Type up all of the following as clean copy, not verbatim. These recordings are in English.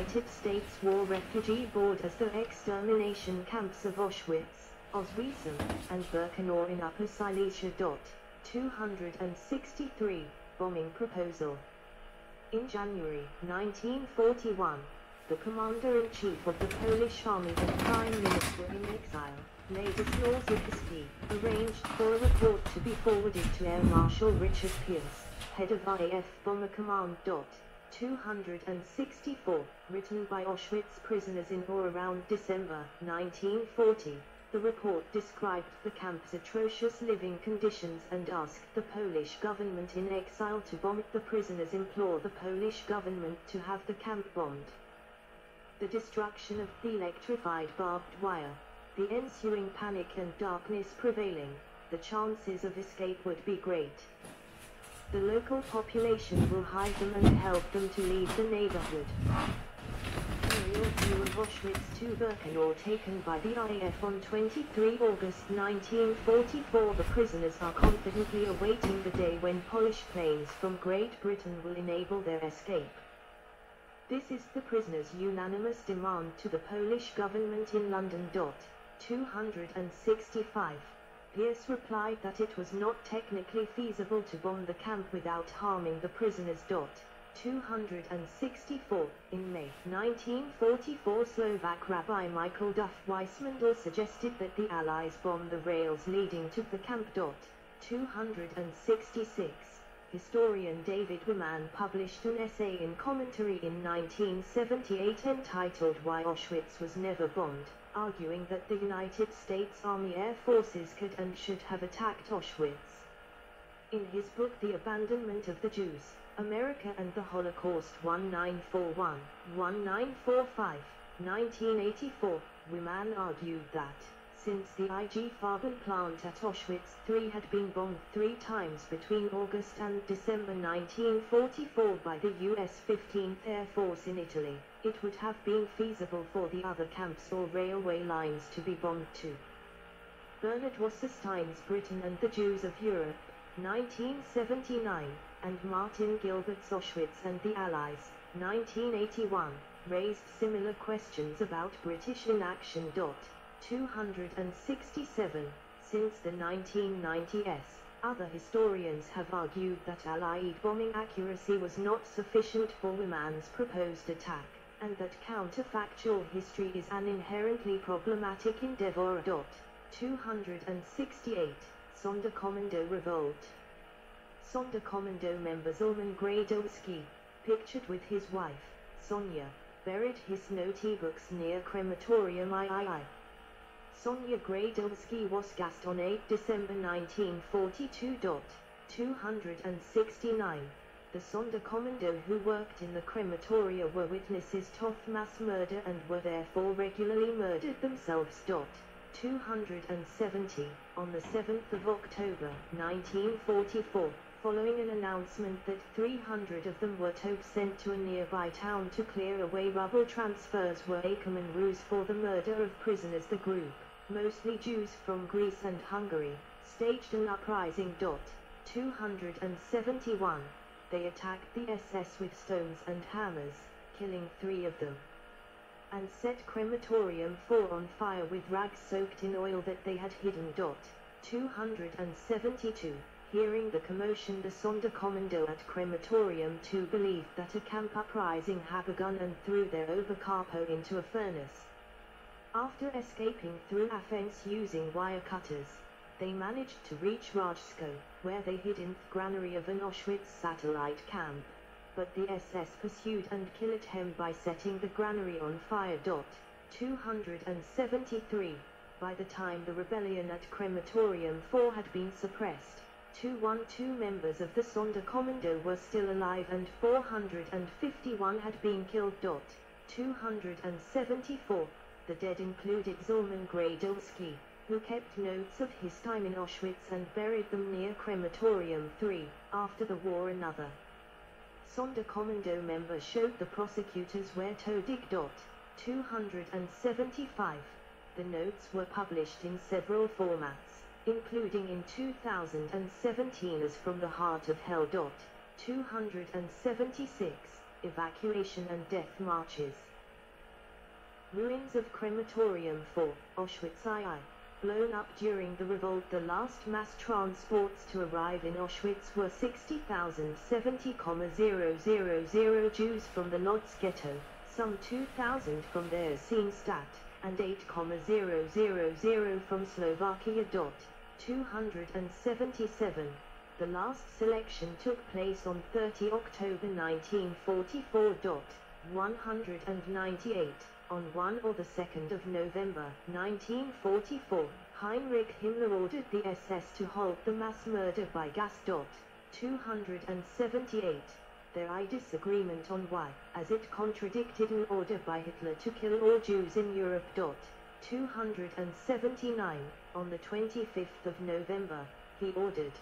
United States War Refugee Board as the extermination camps of Auschwitz, Auschwitz, and Birkenau in Upper Silesia. 263, bombing proposal. In January 1941, the Commander-in-Chief of the Polish Army and Prime Minister in exile, Ladislas Sikorski, arranged for a report to be forwarded to Air Marshal Richard Pierce, head of RAF Bomber Command. 264, written by Auschwitz prisoners in or around December 1940. The report described the camp's atrocious living conditions and asked the Polish government in exile to bomb it. The prisoners implored the Polish government to have the camp bombed. The destruction of the electrified barbed wire, the ensuing panic and darkness prevailing, the chances of escape would be great. The local population will hide them and help them to leave the neighborhood. Aerial view of Auschwitz to Birkenau taken by the RAF on 23 August 1944. The prisoners are confidently awaiting the day when Polish planes from Great Britain will enable their escape. This is the prisoners' unanimous demand to the Polish government in London. 265. Pierce replied that it was not technically feasible to bomb the camp without harming the prisoners. 264. In May 1944, Slovak Rabbi Michael Duff Weissmandl suggested that the Allies bomb the rails leading to the camp. 266. Historian David Wyman published an essay in Commentary in 1978 entitled Why Auschwitz Was Never Bombed, arguing that the United States Army Air Forces could and should have attacked Auschwitz. In his book The Abandonment of the Jews, America and the Holocaust 1941, 1945, 1984, Wyman argued that, since the IG Farben plant at Auschwitz III had been bombed 3 times between August and December 1944 by the US 15th Air Force in Italy, it would have been feasible for the other camps or railway lines to be bombed too. Bernard Wasserstein's Britain and the Jews of Europe, 1979, and Martin Gilbert's Auschwitz and the Allies, 1981, raised similar questions about British inaction. 267. Since the 1990s, other historians have argued that Allied bombing accuracy was not sufficient for Wyman's proposed attack, and that counterfactual history is an inherently problematic endeavor. 268. Sonderkommando revolt. Sonderkommando member Zolman Gradowski, pictured with his wife, Sonia, buried his notebooks near crematorium III. Sonia Gradowski was gassed on 8 December 1942. 269. The Sonderkommando who worked in the crematoria were witnesses to mass murder and were therefore regularly murdered themselves. 270. On the 7th of October 1944, following an announcement that 300 of them were sent to a nearby town to clear away rubble, transfers were a common ruse for the murder of prisoners. The group, mostly Jews from Greece and Hungary, staged an uprising. 271. They attacked the SS with stones and hammers, killing 3 of them, and set crematorium 4 on fire with rags soaked in oil that they had hidden. 272. Hearing the commotion, the Sonderkommando at crematorium 2 believed that a camp uprising had begun and threw their Oberkörper into a furnace. After escaping through a fence using wire cutters, they managed to reach Rajsko, where they hid in the granary of an Auschwitz satellite camp. But the SS pursued and killed him by setting the granary on fire. 273. By the time the rebellion at crematorium 4 had been suppressed, 212 members of the Sonderkommando were still alive and 451 had been killed. 274. The dead included Zolman Gradowski, who kept notes of his time in Auschwitz and buried them near crematorium 3. After the war, another Sonderkommando member showed the prosecutors where to dig. 275. The notes were published in several formats, including in 2017 as From the Heart of Hell. 276. Evacuation and death marches. Ruins of crematorium for Auschwitz II. Blown up during the revolt. The last mass transports to arrive in Auschwitz were 60,070,000 Jews from the Lodz ghetto, some 2,000 from their Seenstadt, and 8,000 from Slovakia. 277. The last selection took place on 30 October 1944. 198. On 1 or the 2nd of November 1944, Heinrich Himmler ordered the SS to halt the mass murder by gas. 278. There is disagreement on why, as it contradicted an order by Hitler to kill all Jews in Europe. 279. On the 25th of November, he ordered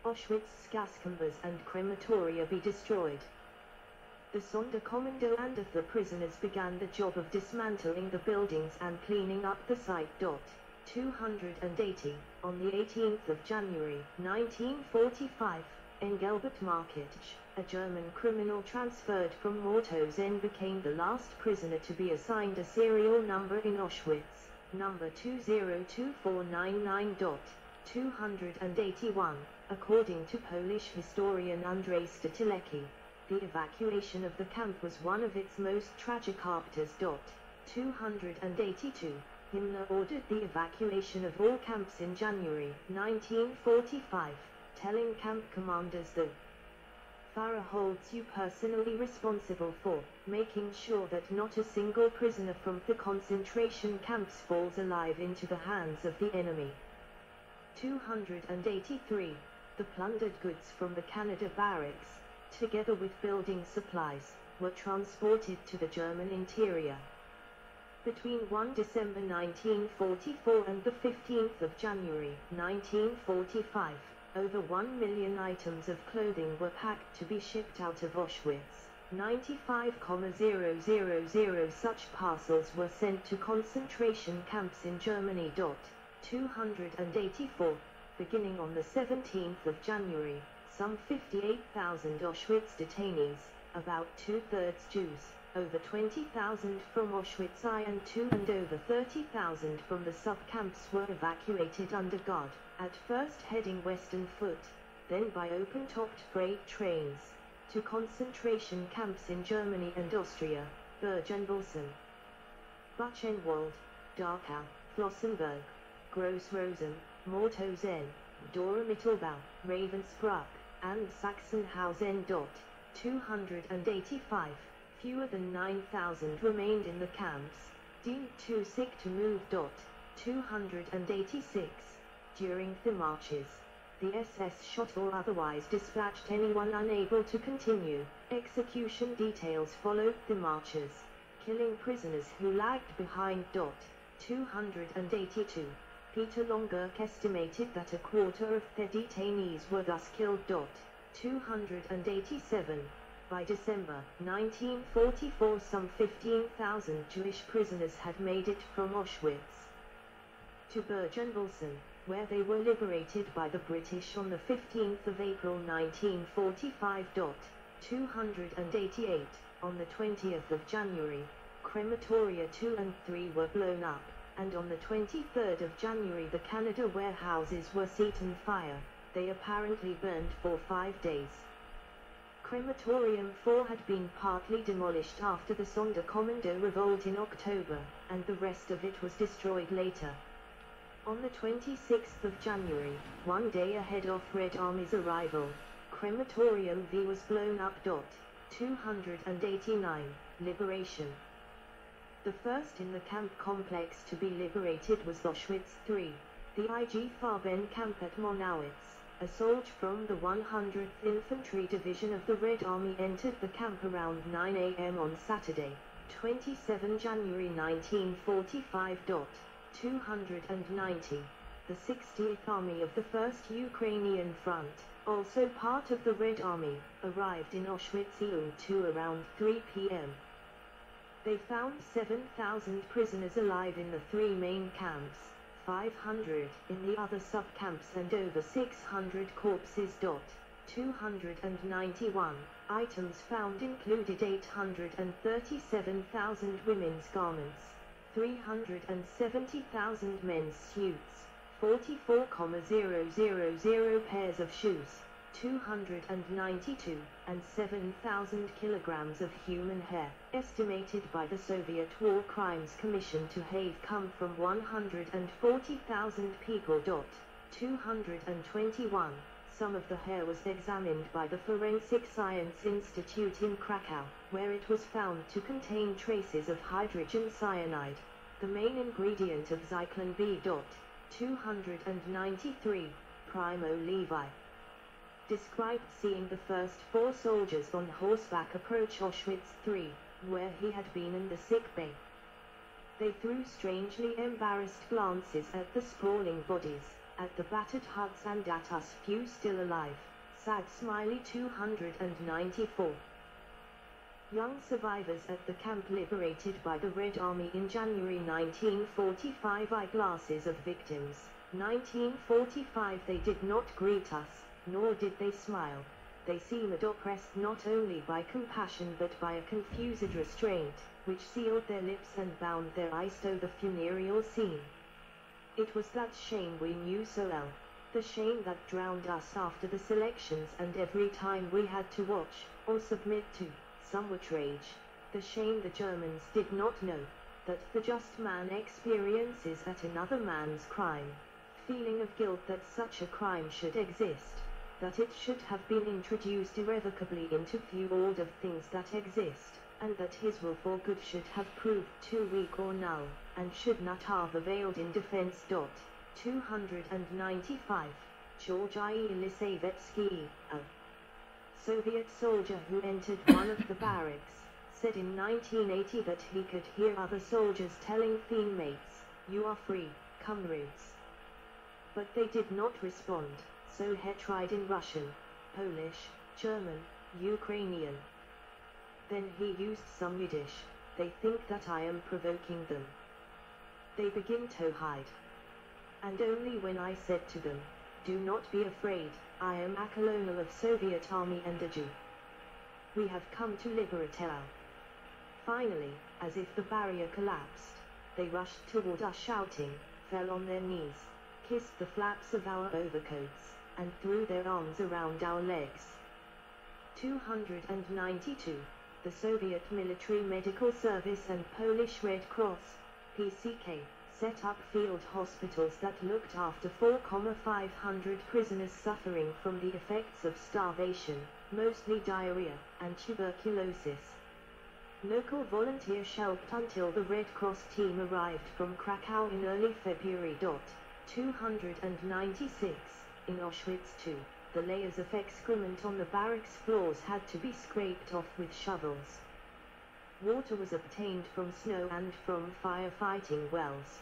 Auschwitz gas chambers and crematoria be destroyed. The Sonderkommando and the prisoners began the job of dismantling the buildings and cleaning up the site. 280. On the 18th of January 1945, Engelbert Markic, a German criminal transferred from Mauthausen, became the last prisoner to be assigned a serial number in Auschwitz, number 202499. 281. According to Polish historian Andrzej Statilecki, the evacuation of the camp was one of its most tragic chapters. 282. Himmler ordered the evacuation of all camps in January 1945, telling camp commanders the Führer holds you personally responsible for making sure that not a single prisoner from the concentration camps falls alive into the hands of the enemy. 283. The plundered goods from the Canada barracks, together with building supplies, were transported to the German interior. Between 1 December 1944 and the 15th of January 1945, over 1 million items of clothing were packed to be shipped out of Auschwitz. 95,000 such parcels were sent to concentration camps in Germany. 284. Beginning on the 17th of January, some 58,000 Auschwitz detainees, about two-thirds Jews, over 20,000 from Auschwitz I and II and over 30,000 from the sub-camps were evacuated under guard, at first heading west on foot, then by open-topped freight trains, to concentration camps in Germany and Austria, Bergen-Belsen, Buchenwald, Dachau, Flossenburg, Gross-Rosen, Mauthausen, Dora-Mittelbau, Ravensbrück, and Sachsenhausen. 285. Fewer than 9,000 remained in the camps, deemed too sick to move. 286. During the marches, the SS shot or otherwise dispatched anyone unable to continue. Execution details followed the marches, killing prisoners who lagged behind. 282. Peter Longerk estimated that a quarter of the detainees were thus killed. 287. By December 1944, some 15,000 Jewish prisoners had made it from Auschwitz to Bergen-Belsen, where they were liberated by the British on the 15th of April 1945. 288. On the 20th of January, crematoria 2 and 3 were blown up, and on the 23rd of January the Canada warehouses were set on fire. They apparently burned for 5 days. Crematorium 4 had been partly demolished after the Sonderkommando revolt in October, and the rest of it was destroyed later. On the 26th of January, 1 day ahead of Red Army's arrival, Crematorium V was blown up. 289. Liberation. The first in the camp complex to be liberated was Auschwitz III, the IG Farben camp at Monowitz. A soldier from the 100th Infantry Division of the Red Army entered the camp around 9 a.m. on Saturday, 27 January 1945. 290. The 60th Army of the 1st Ukrainian Front, also part of the Red Army, arrived in Auschwitz II around 3 p.m. They found 7,000 prisoners alive in the 3 main camps, 500 in the other sub-camps and over 600 corpses. 291. Items found included 837,000 women's garments, 370,000 men's suits, 44,000 pairs of shoes, 292 and 7,000 kilograms of human hair, estimated by the Soviet War Crimes Commission to have come from 140,000 people. 221. Some of the hair was examined by the Forensic Science Institute in Krakow, where it was found to contain traces of hydrogen cyanide, the main ingredient of Zyklon B. 293. Primo Levi described seeing the first 4 soldiers on horseback approach Auschwitz III, where he had been in the sick bay. They threw strangely embarrassed glances at the sprawling bodies, at the battered huts and at us few still alive. Sad smiley 294. Young survivors at the camp liberated by the Red Army in January 1945. Eyeglasses of victims. 1945. They did not greet us, nor did they smile. They seemed oppressed not only by compassion but by a confused restraint, which sealed their lips and bound their eyes to the funereal scene. It was that shame we knew so well, the shame that drowned us after the selections and every time we had to watch, or submit to, some outrage, the shame the Germans did not know, that the just man experiences at another man's crime, feeling of guilt that such a crime should exist, that it should have been introduced irrevocably into few order of things that exist, and that his will for good should have proved too weak or null, and should not have availed in defense. 295. Georgy Elisavetsky, a Soviet soldier who entered one of the barracks, said in 1980 that he could hear other soldiers telling teammates, "You are free, comrades." But they did not respond, so he tried in Russian, Polish, German, Ukrainian. Then he used some Yiddish. "They think that I am provoking them. They begin to hide. And only when I said to them, 'Do not be afraid, I am a colonel of Soviet army and a Jew. We have come to liberate our." Finally, as if the barrier collapsed, they rushed toward us shouting, fell on their knees, kissed the flaps of our overcoats, and threw their arms around our legs. 292. The Soviet Military Medical Service and Polish Red Cross, PCK, set up field hospitals that looked after 4,500 prisoners suffering from the effects of starvation, mostly diarrhea, and tuberculosis. Local volunteers helped until the Red Cross team arrived from Krakow in early February. 296. In Auschwitz II, the layers of excrement on the barracks floors had to be scraped off with shovels. Water was obtained from snow and from firefighting wells.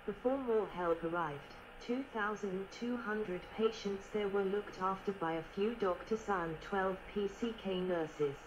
Before more help arrived, 2,200 patients there were looked after by a few doctors and 12 PCK nurses.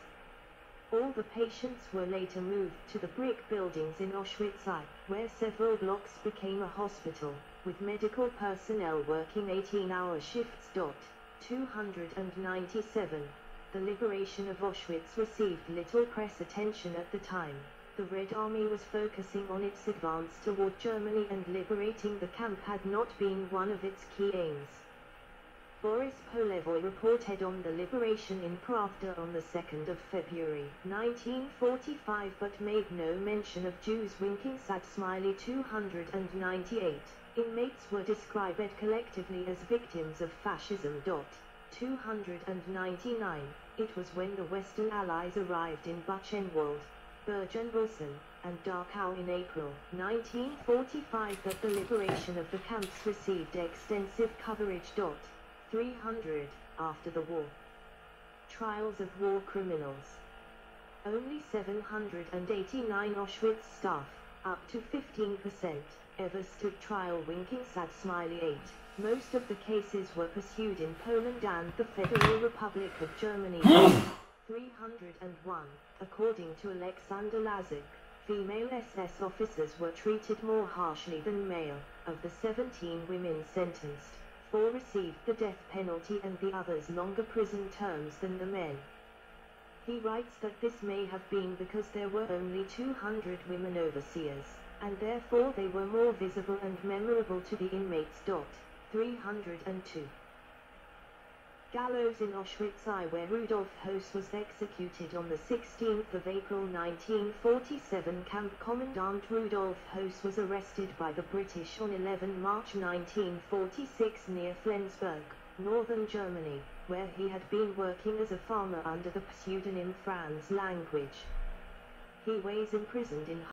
All the patients were later moved to the brick buildings in Auschwitz I, where several blocks became a hospital, with medical personnel working 18-hour shifts. 297. The liberation of Auschwitz received little press attention at the time. The Red Army was focusing on its advance toward Germany, and liberating the camp had not been one of its key aims. Boris Polevoy reported on the liberation in Pravda on the 2nd of February 1945, but made no mention of Jews. Winking sad smiley 298. Inmates were described collectively as victims of fascism. 299. It was when the Western Allies arrived in Buchenwald, Bergen-Belsen, and Dachau in April 1945 that the liberation of the camps received extensive coverage. 300. After the war. Trials of war criminals. Only 789 Auschwitz staff, up to 15%, ever stood trial. Winking sad smiley 8. Most of the cases were pursued in Poland and the Federal Republic of Germany. 301. According to Alexander Lazik, female SS officers were treated more harshly than male. Of the 17 women sentenced, 4 received the death penalty and the others longer prison terms than the men. He writes that this may have been because there were only 200 women overseers, and therefore they were more visible and memorable to the inmates. 302. Gallows in Auschwitz I, where Rudolf Höss was executed on the 16th of April 1947. Camp Commandant Rudolf Höss was arrested by the British on 11 March 1946 near Flensburg, northern Germany, where he had been working as a farmer under the pseudonym Franz Language. He was imprisoned in